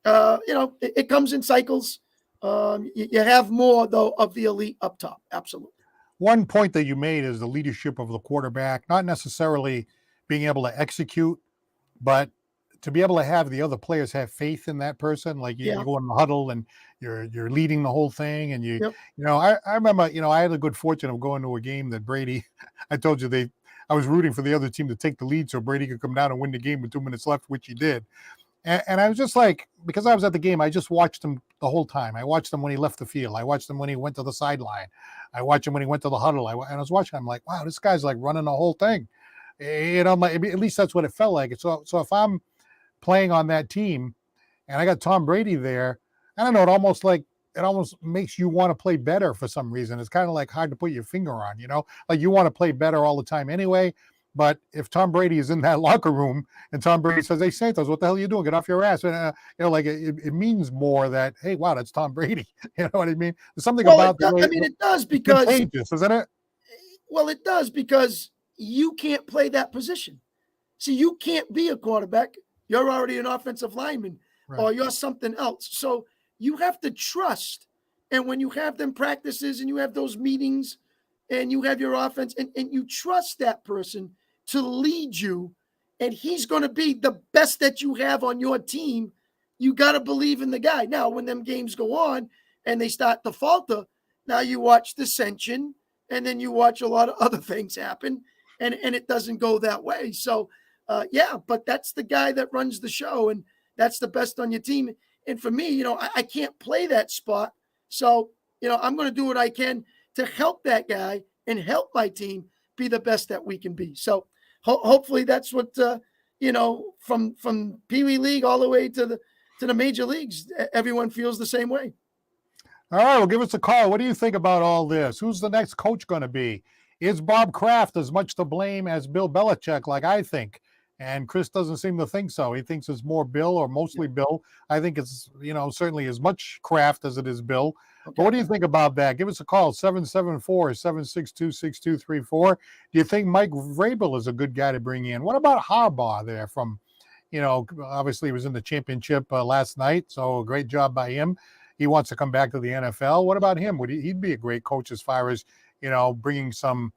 it comes in cycles. You have more, though, of the elite up top. Absolutely. One point that you made is the leadership of the quarterback, not necessarily being able to execute, but to be able to have the other players have faith in that person. Like you go in the huddle and you're leading the whole thing. And I remember, I had the good fortune of going to a game that Brady, I told you I was rooting for the other team to take the lead so Brady could come down and win the game with 2 minutes left, which he did. And I was just like, because I was at the game, I just watched him the whole time. I watched him when he left the field. I watched him when he went to the sideline. I watched him when he went to the huddle. And I was watching, I'm like, wow, this guy's like running the whole thing. At least that's what it felt like. So if I'm playing on that team and I got Tom Brady there, I don't know, it almost makes you want to play better for some reason. It's kind of like hard to put your finger on, like you want to play better all the time anyway. But if Tom Brady is in that locker room and Tom Brady says, "Hey, Santos, what the hell are you doing? Get off your ass." And, it means more that, hey, wow, that's Tom Brady. You know what I mean? There's something about the way it does because contagious, isn't it? Well, it does because you can't play that position. See, you can't be a quarterback. You're already an offensive lineman, right, or you're something else. So you have to trust. And when you have them practices and you have those meetings and you have your offense and you trust that person to lead you, and he's going to be the best that you have on your team, you got to believe in the guy. Now, when them games go on and they start to falter, now you watch dissension and then you watch a lot of other things happen, and it doesn't go that way. So, but that's the guy that runs the show, and that's the best on your team. And for me, I can't play that spot. So, I'm going to do what I can to help that guy and help my team be the best that we can be. So hopefully that's what, from Pee Wee League all the way to the major leagues, everyone feels the same way. All right, well, give us a call. What do you think about all this? Who's the next coach going to be? Is Bob Kraft as much to blame as Bill Belichick, like I think? And Chris doesn't seem to think so. He thinks it's more Bill or mostly Bill. I think it's, certainly as much Kraft as it is Bill. Okay. But what do you think about that? Give us a call, 774-762-6234. Do you think Mike Vrabel is a good guy to bring in? What about Harbaugh there from, obviously he was in the championship last night, so a great job by him. He wants to come back to the NFL. What about him? He'd be a great coach as far as, bringing some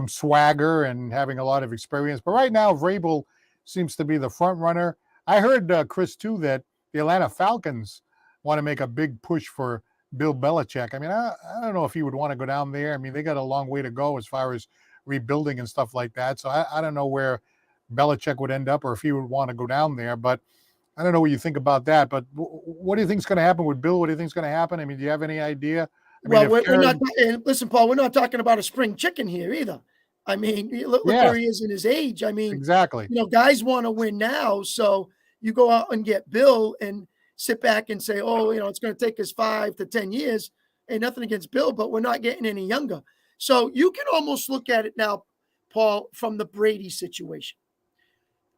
swagger and having a lot of experience. But right now, Vrabel seems to be the front runner. I heard, Chris, too, that the Atlanta Falcons want to make a big push for Bill Belichick. I mean, I don't know if he would want to go down there. I mean, they got a long way to go as far as rebuilding and stuff like that. So I don't know where Belichick would end up or if he would want to go down there. But I don't know what you think about that. But what do you think is going to happen with Bill? What do you think is going to happen? I mean, do you have any idea? We're not. Listen, Paul, we're not talking about a spring chicken here either. I mean, look where he is in his age. I mean, exactly. Guys want to win now, so you go out and get Bill and sit back and say, "Oh, it's going to take us 5 to 10 years." Ain't nothing against Bill, but we're not getting any younger. So you can almost look at it now, Paul, from the Brady situation.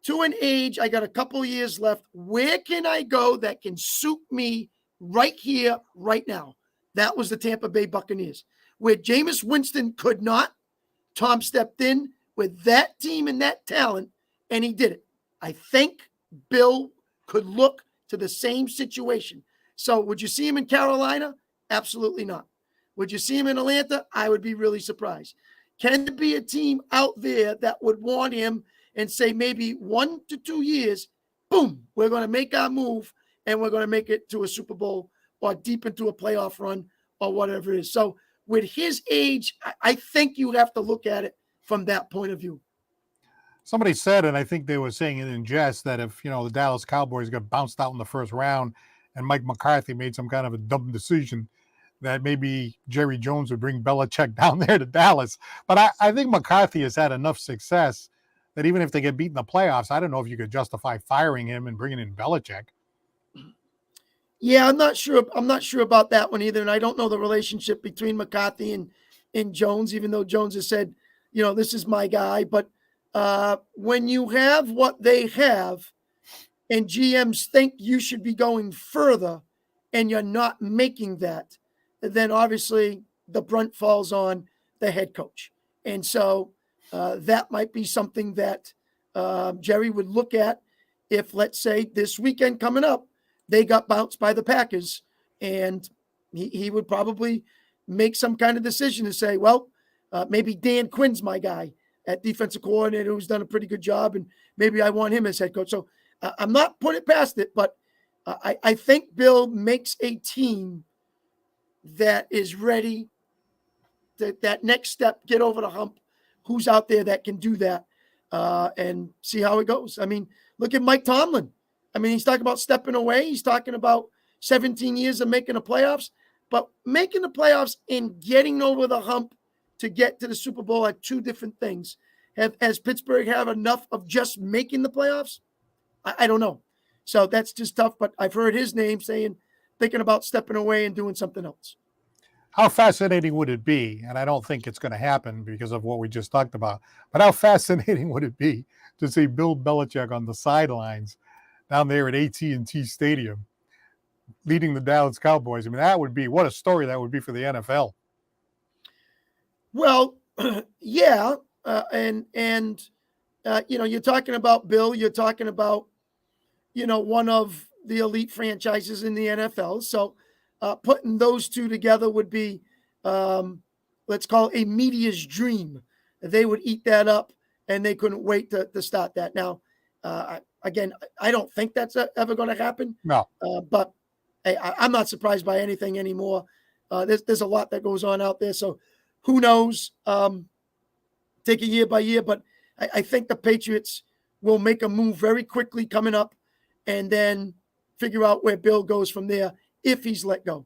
To an age, I got a couple years left. Where can I go that can suit me right here, right now? That was the Tampa Bay Buccaneers, where Jameis Winston could not. Tom stepped in with that team and that talent, and he did it. I think Bill could look to the same situation. So would you see him in Carolina? Absolutely not. Would you see him in Atlanta? I would be really surprised. Can there be a team out there that would want him and say maybe 1 to 2 years, boom, we're going to make our move and we're going to make it to a Super Bowl or deep into a playoff run or whatever it is. So with his age, I think you have to look at it from that point of view. Somebody said, and I think they were saying it in jest, that if, the Dallas Cowboys got bounced out in the first round and Mike McCarthy made some kind of a dumb decision, that maybe Jerry Jones would bring Belichick down there to Dallas. But I think McCarthy has had enough success that even if they get beat in the playoffs, I don't know if you could justify firing him and bringing in Belichick. Yeah, I'm not sure about that one either. And I don't know the relationship between McCarthy and in Jones, even though Jones has said, this is my guy. But when you have what they have and GMs think you should be going further and you're not making that, then obviously the brunt falls on the head coach. And so that might be something that Jerry would look at if, let's say, this weekend coming up, they got bounced by the Packers, and he would probably make some kind of decision to say, well, maybe Dan Quinn's my guy at defensive coordinator who's done a pretty good job, and maybe I want him as head coach. So I'm not putting it past it, but I think Bill makes a team that is ready to that next step, get over the hump. Who's out there that can do that and see how it goes? I mean, look at Mike Tomlin. I mean, he's talking about stepping away. He's talking about 17 years of making the playoffs, but making the playoffs and getting over the hump to get to the Super Bowl are two different things. Has Pittsburgh have enough of just making the playoffs? I don't know. So that's just tough, but I've heard his name thinking about stepping away and doing something else. How fascinating would it be? And I don't think it's going to happen because of what we just talked about, but how fascinating would it be to see Bill Belichick on the sidelines down there at AT&T Stadium leading the Dallas Cowboys? I mean, that would be, what a story that would be for the NFL. Well, yeah. You're talking about Bill, you're talking about, one of the elite franchises in the NFL. So putting those two together would be, let's call it a media's dream. They would eat that up and they couldn't wait to start that. Now, again, I don't think that's ever going to happen. No. But hey, I'm not surprised by anything anymore. There's a lot that goes on out there. So who knows? Take it year by year. But I think the Patriots will make a move very quickly coming up and then figure out where Bill goes from there if he's let go.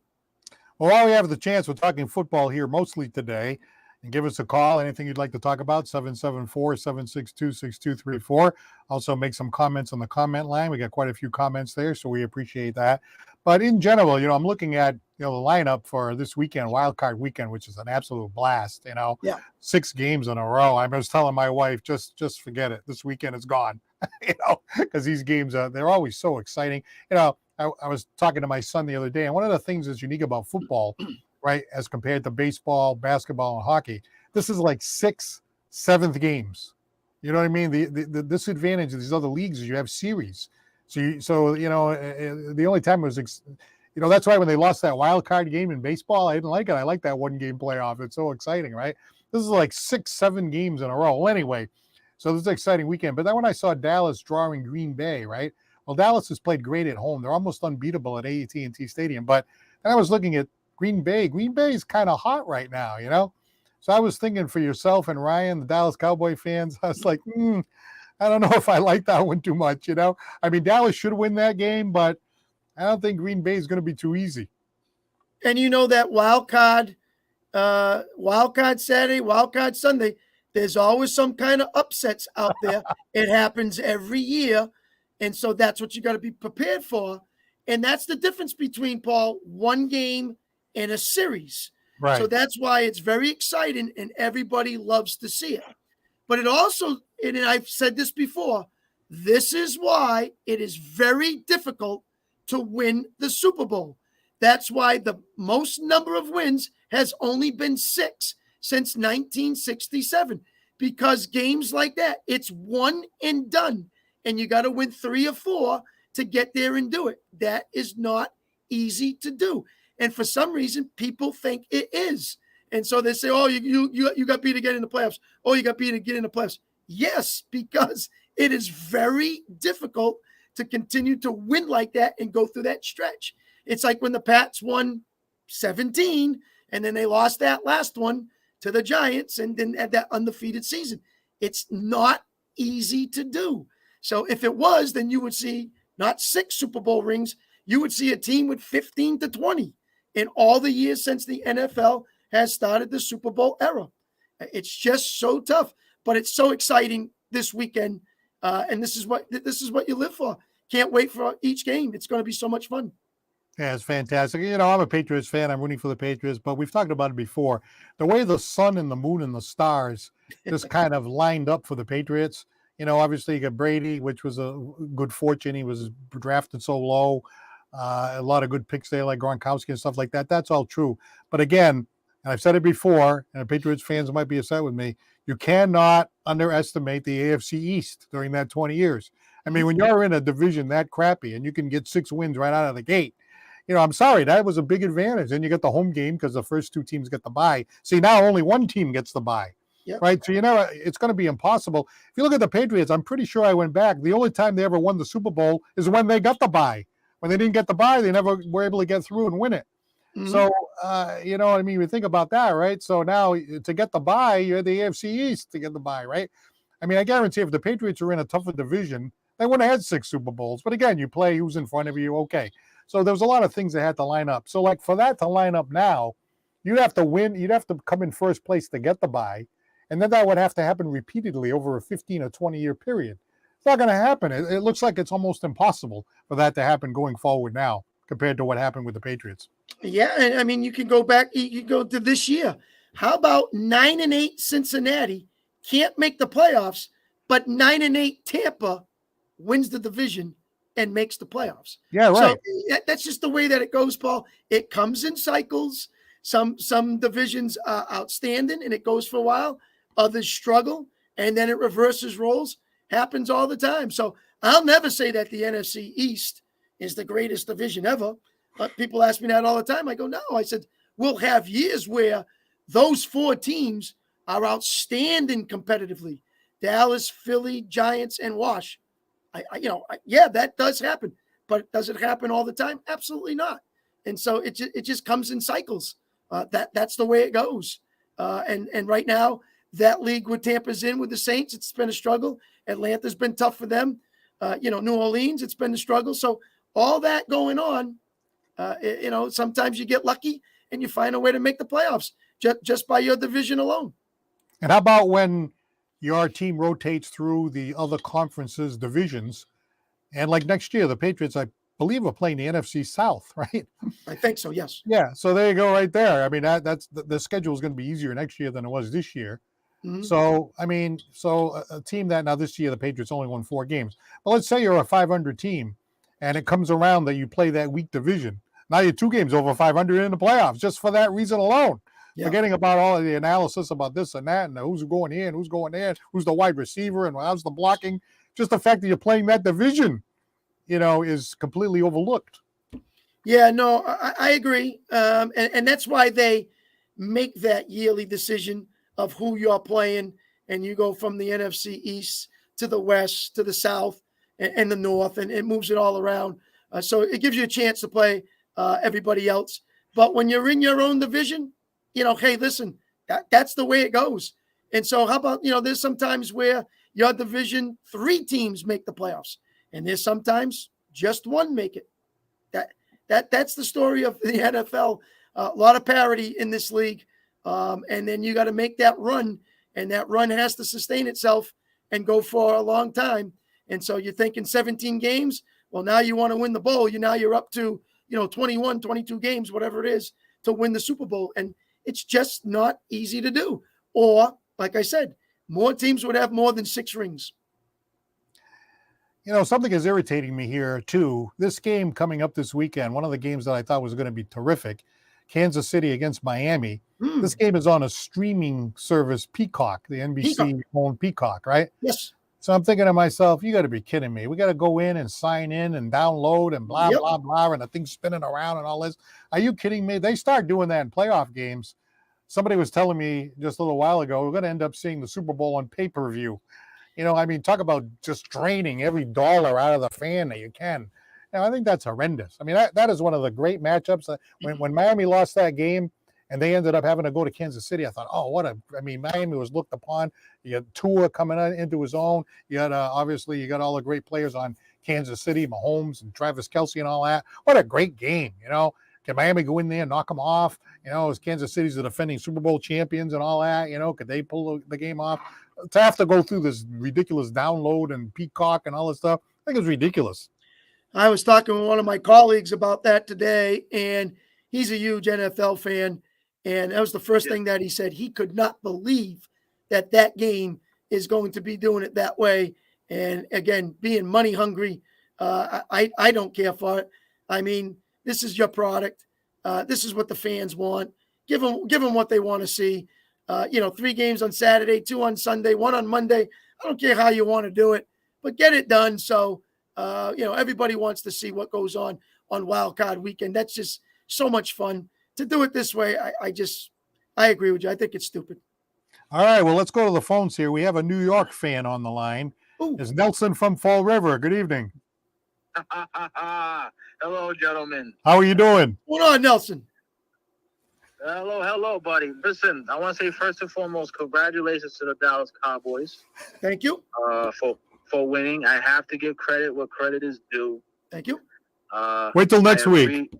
Well, while we have the chance, we're talking football here mostly today. And give us a call. Anything you'd like to talk about, 774-762-6234. Also make some comments on the comment line. We got quite a few comments there, so we appreciate that. But in general, I'm looking at, the lineup for this weekend, Wild Card Weekend, which is an absolute blast, Yeah. 6 games in a row. I was telling my wife, just forget it. This weekend is gone, because these games, they're always so exciting. I was talking to my son the other day, and one of the things that's unique about football, right, as compared to baseball, basketball, and hockey, this is like 6th, 7th games. You know what I mean? The disadvantage of these other leagues is you have series. The only time it was, that's why when they lost that wild card game in baseball, I didn't like it. I like that 1-game playoff. It's so exciting, right? This is like 6, 7 games in a row. Well, anyway, so this is an exciting weekend. But then when I saw Dallas drawing Green Bay, right? Well, Dallas has played great at home. They're almost unbeatable at AT&T Stadium. But then I was looking at Green Bay. Green Bay is kind of hot right now, So I was thinking for yourself and Ryan, the Dallas Cowboy fans, I was like, I don't know if I like that one too much, I mean, Dallas should win that game, but I don't think Green Bay is going to be too easy. And that wild card Saturday, wild card Sunday, there's always some kind of upsets out there. It happens every year. And so that's what you got to be prepared for. And that's the difference between, Paul, 1 game and a series. Right. So that's why it's very exciting and everybody loves to see it. But it also, and I've said this before, this is why it is very difficult to win the Super Bowl. That's why the most number of wins has only been 6 since 1967, because games like that, it's one and done, and you got to win 3 or 4 to get there and do it. That is not easy to do. And for some reason, people think it is. And so they say, oh, you got beat to get in the playoffs. Oh, you got beat to get in the playoffs. Yes, because it is very difficult to continue to win like that and go through that stretch. It's like when the Pats won 17 and then they lost that last one to the Giants and then had that undefeated season. It's not easy to do. So if it was, then you would see not 6 Super Bowl rings. You would see a team with 15 to 20 in all the years since the NFL has started the Super Bowl era. It's just so tough, but it's so exciting this weekend. And this is what you live for. Can't wait for each game. It's going to be so much fun. Yeah, it's fantastic. I'm a Patriots fan. I'm rooting for the Patriots, but we've talked about it before. The way the sun and the moon and the stars just kind of lined up for the Patriots. Obviously you got Brady, which was a good fortune. He was drafted so low. A lot of good picks there, like Gronkowski and stuff like that. That's all true. But again, and I've said it before, and Patriots fans might be upset with me, you cannot underestimate the AFC East during that 20 years. I mean, when you're in a division that crappy and you can get 6 wins right out of the gate, I'm sorry, that was a big advantage. Then you get the home game because the first 2 teams get the bye. See, now only one team gets the bye, Yep. right? So, it's going to be impossible. If you look at the Patriots, I'm pretty sure I went back. The only time they ever won the Super Bowl is when they got the bye. When they didn't get the bye, they never were able to get through and win it. Mhm. So, we think about that, right? So now to get the bye, you're the AFC East to get the bye, right? I mean, I guarantee if the Patriots were in a tougher division, they wouldn't have had 6 Super Bowls. But again, you play who's in front of you, okay. So there was a lot of things that had to line up. So, like, for that to line up now, you'd have to win. You'd have to come in first place to get the bye. And then that would have to happen repeatedly over a 15 or 20-year period. It's not going to happen. It looks like it's almost impossible for that to happen going forward now compared to what happened with the Patriots. Yeah, and I mean, you can go back. You go to this year. How about 9-8 Cincinnati can't make the playoffs, but 9-8 Tampa wins the division and makes the playoffs. Yeah, right. So that's just the way that it goes, Paul. It comes in cycles. Some divisions are outstanding and it goes for a while. Others struggle and then it reverses roles. Happens all the time. So I'll never say that the NFC East is the greatest division ever. But people ask me that all the time. I go, no. I said, we'll have years where those 4 teams are outstanding competitively. Dallas, Philly, Giants, and Wash. Yeah, that does happen. But does it happen all the time? Absolutely not. And so it just comes in cycles. That's the way it goes. And right now, that league with Tampa's in with the Saints, it's been a struggle. Atlanta's been tough for them. New Orleans, it's been a struggle. So all that going on, sometimes you get lucky and you find a way to make the playoffs just by your division alone. And how about when your team rotates through the other conferences, divisions, and like next year, the Patriots, I believe, are playing the NFC South, right? I think so, yes. Yeah, so there you go right there. I mean, that's the schedule is going to be easier next year than it was this year. Mhm. So, I mean, a team that now this year, the Patriots only won 4 games. But let's say you're a 500 team and it comes around that you play that weak division. Now you're 2 games over 500 in the playoffs just for that reason alone. Yeah. Forgetting about all of the analysis about this and that and who's going here and who's going there, who's the wide receiver and how's the blocking. Just the fact that you're playing that division, is completely overlooked. Yeah, no, I agree. And that's why they make that yearly decision of who you're playing. And you go from the NFC East to the West, to the South and the North, and it moves it all around. So it gives you a chance to play everybody else. But when you're in your own division, hey, listen, that's the way it goes. And so how about, there's sometimes where your division 3 teams make the playoffs. And there's sometimes just 1 make it. That's the story of the NFL. A lot of parity in this league. And then you got to make that run. And that run has to sustain itself and go for a long time. And so you're thinking 17 games. Well, now you want to win the bowl. You're up to, 21, 22 games, whatever it is, to win the Super Bowl. And it's just not easy to do. Or, like I said, more teams would have more than 6 rings. Something is irritating me here, too. This game coming up this weekend, one of the games that I thought was going to be terrific, Kansas City against Miami. This game is on a streaming service, Peacock, the NBC-owned Peacock, right? Yes. So I'm thinking to myself, you got to be kidding me. We got to go in and sign in and download and blah, blah, blah, and the thing's spinning around and all this. Are you kidding me? They start doing that in playoff games. Somebody was telling me just a little while ago, we're going to end up seeing the Super Bowl on pay-per-view. Talk about just draining every dollar out of the fan that you can. I think that's horrendous. I mean, that is one of the great matchups. When Miami lost that game and they ended up having to go to Kansas City, I thought, Miami was looked upon. You had Tua coming into his own. You had, obviously, you got all the great players on Kansas City, Mahomes and Travis Kelce and all that. What a great game, Can Miami go in there and knock them off? As Kansas City's the defending Super Bowl champions and all that, could they pull the game off? To have to go through this ridiculous download and Peacock and all this stuff, I think it's ridiculous. I was talking with one of my colleagues about that today, and he's a huge NFL fan. And that was the first thing that he said. He could not believe that that game is going to be doing it that way. And again, being money hungry, I don't care for it. I mean, this is your product. This is what the fans want. Give them what they want to see. 3 games on Saturday, 2 on Sunday, 1 on Monday. I don't care how you want to do it, but get it done. So, everybody wants to see what goes on Wild Card Weekend. That's just so much fun to do it this way. I agree with you. I think it's stupid. All right, well, let's go to the phones here. We have a New York fan on the line. Ooh. It's Nelson from Fall River. Good evening. Hello, gentlemen. How are you doing? What's on, Nelson? Hello, buddy. Listen, I want to say first and foremost, congratulations to the Dallas Cowboys. Thank you. For winning. I have to give credit where credit is due. Thank you. Wait till next week.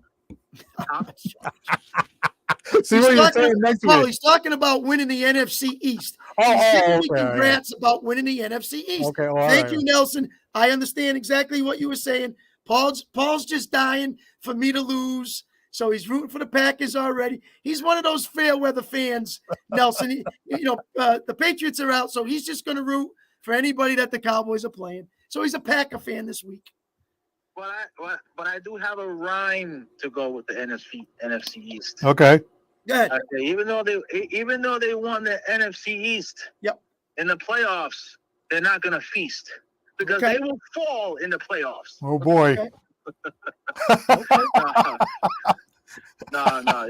See what you're saying next week. He's talking about winning the NFC East. Congrats about winning the NFC East. Okay, Thank you, Nelson. I understand exactly what you were saying. Paul's just dying for me to lose. So he's rooting for the Packers already. He's one of those fair weather fans, Nelson. The Patriots are out, so he's just going to root for anybody that the Cowboys are playing. So he's a Packer fan this week. But I do have a rhyme to go with the NFC East. Okay. Good. Okay. Even though they won the NFC East, yep, in the playoffs, they're not going to feast because they will fall in the playoffs. Oh boy. Okay. No.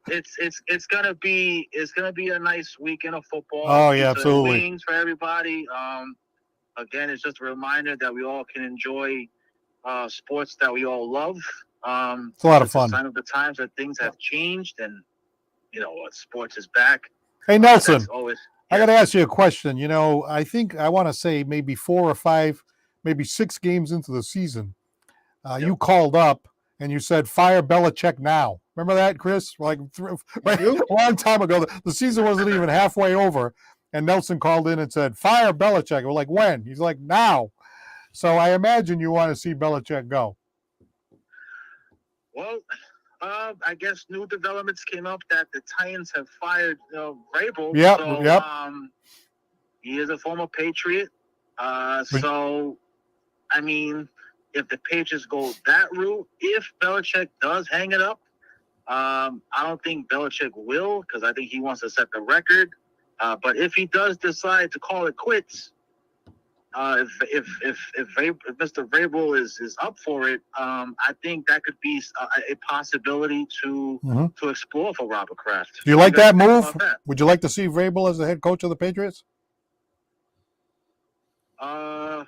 It's gonna be a nice weekend of football. Oh yeah, absolutely. Wings for everybody. Again, it's just a reminder that we all can enjoy sports that we all love. It's a lot of fun. It's a sign of the times that things have changed, and sports is back. Hey Nelson, I got to ask you a question. I think I want to say maybe 4 or 5, maybe 6 games into the season. You called up and you said, fire Belichick now. Remember that, Chris? Like a long time ago. The season wasn't even halfway over. And Nelson called in and said, fire Belichick. We're like, when? He's like, now. So I imagine you want to see Belichick go. Well, I guess new developments came up that the Titans have fired Vrabel. Yep. He is a former Patriot. So, I mean, if the Patriots go that route, if Belichick does hang it up, I don't think Belichick will because I think he wants to set the record. But if he does decide to call it quits, if Mr. Vrabel is up for it, I think that could be a possibility to explore for Robert Kraft. Do you like that move? Would you like to see Vrabel as the head coach of the Patriots? I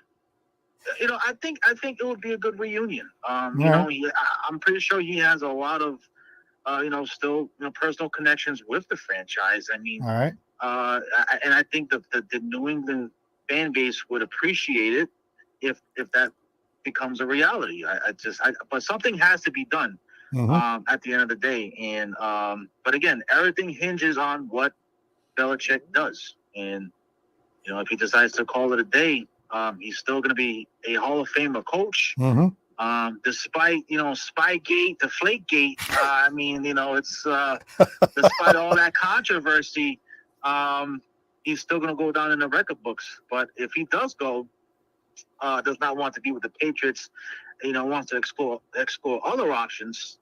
think it would be a good reunion. I'm pretty sure he has a lot of, still personal connections with the franchise. I mean, all right. And I think the New England fan base would appreciate it if that becomes a reality. But something has to be done at the end of the day. And but again, everything hinges on what Belichick does. And if he decides to call it a day, he's still going to be a Hall of Famer coach. Despite Spygate, Deflategate. It's despite all that controversy. He's still going to go down in the record books. But if he does go, does not want to be with the Patriots, wants to explore other options,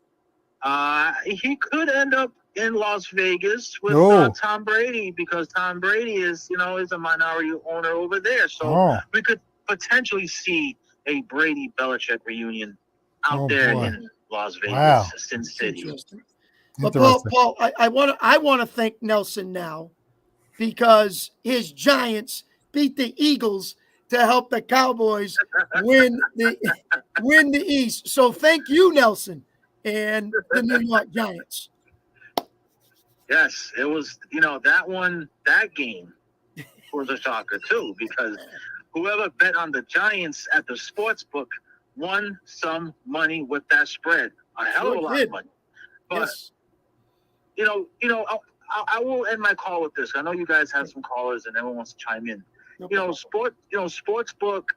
he could end up in Las Vegas with Tom Brady because Tom Brady is a minority owner over there. So we could potentially see a Brady-Belichick reunion out there in Las Vegas, Sin City. But Paul, I want to thank Nelson now because his Giants beat the Eagles to help the Cowboys win the East. So thank you, Nelson, and the New York Giants. Yes, it was, that game was a shocker too, because whoever bet on the Giants at the sports book won some money with that spread. A hell of a lot of money. But, I will end my call with this. I know you guys have some callers and everyone wants to chime in. Sports book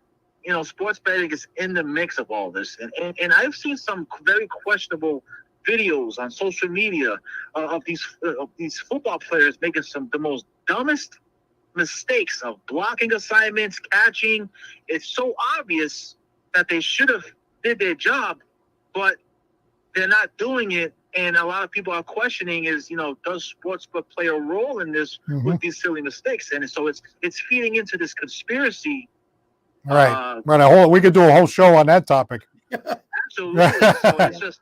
sports betting is in the mix of all this, and I've seen some very questionable videos on social media of these football players making the most dumbest mistakes of blocking assignments, catching. It's so obvious that they should have did their job, but they're not doing it. And a lot of people are questioning does sportsbook play a role in this with these silly mistakes? And so it's feeding into this conspiracy. Right. We could do a whole show on that topic. Absolutely. So it's just,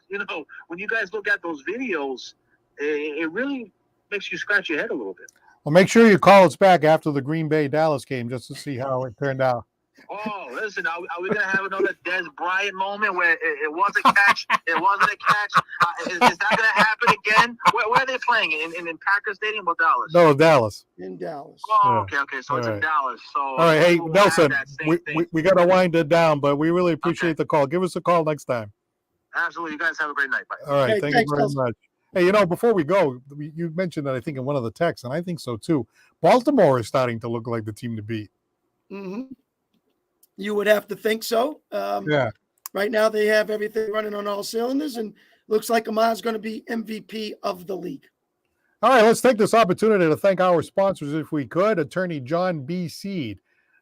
when you guys look at those videos, it really makes you scratch your head a little bit. Well, make sure you call us back after the Green Bay Dallas game just to see how it turned out. Oh, listen, are we going to have another Des Bryant moment where it was a catch, it wasn't a catch? Is that going to happen again? Where are they playing? In Packers Stadium or Dallas? No, Dallas. In Dallas. Oh, okay. So it's in Dallas. So all right. Hey, Nelson, we got to wind it down, but we really appreciate the call. Give us a call next time. Absolutely. You guys have a great night. Bye. All right. Thank you very much. Hey, before we go, you mentioned that I think in one of the texts, and I think so too. Baltimore is starting to look like the team to beat. Mm-hmm. You would have to think so. Yeah. Right now they have everything running on all cylinders, and looks like Amar's going to be MVP of the league. All right, let's take this opportunity to thank our sponsors, if we could. Attorney John B. Seed,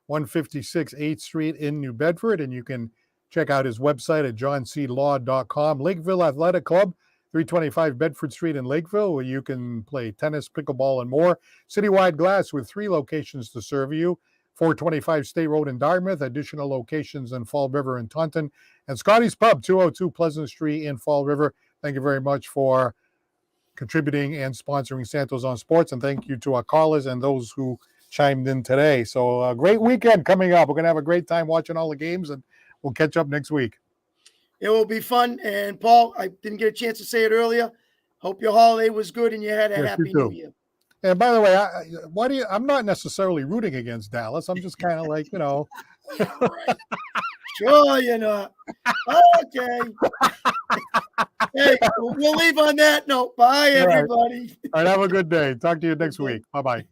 156 8th Street in New Bedford, and you can check out his website at johnseedlaw.com. Lakeville Athletic Club, 325 Bedford Street in Lakeville, where you can play tennis, pickleball, and more. Citywide Glass with 3 locations to serve you. 425 State Road in Dartmouth, additional locations in Fall River and Taunton, and Scotty's Pub, 202 Pleasant Street in Fall River. Thank you very much for contributing and sponsoring Santos on Sports, and thank you to our callers and those who chimed in today. So a great weekend coming up. We're going to have a great time watching all the games, and we'll catch up next week. It will be fun. And, Paul, I didn't get a chance to say it earlier. Hope your holiday was good and you had a happy New Year. And by the way, I'm not necessarily rooting against Dallas. I'm just kind of like, Yeah, right. Sure, you're not. Okay. Hey, we'll leave on that note. Bye, everybody. All right, have a good day. Talk to you next week. Bye-bye.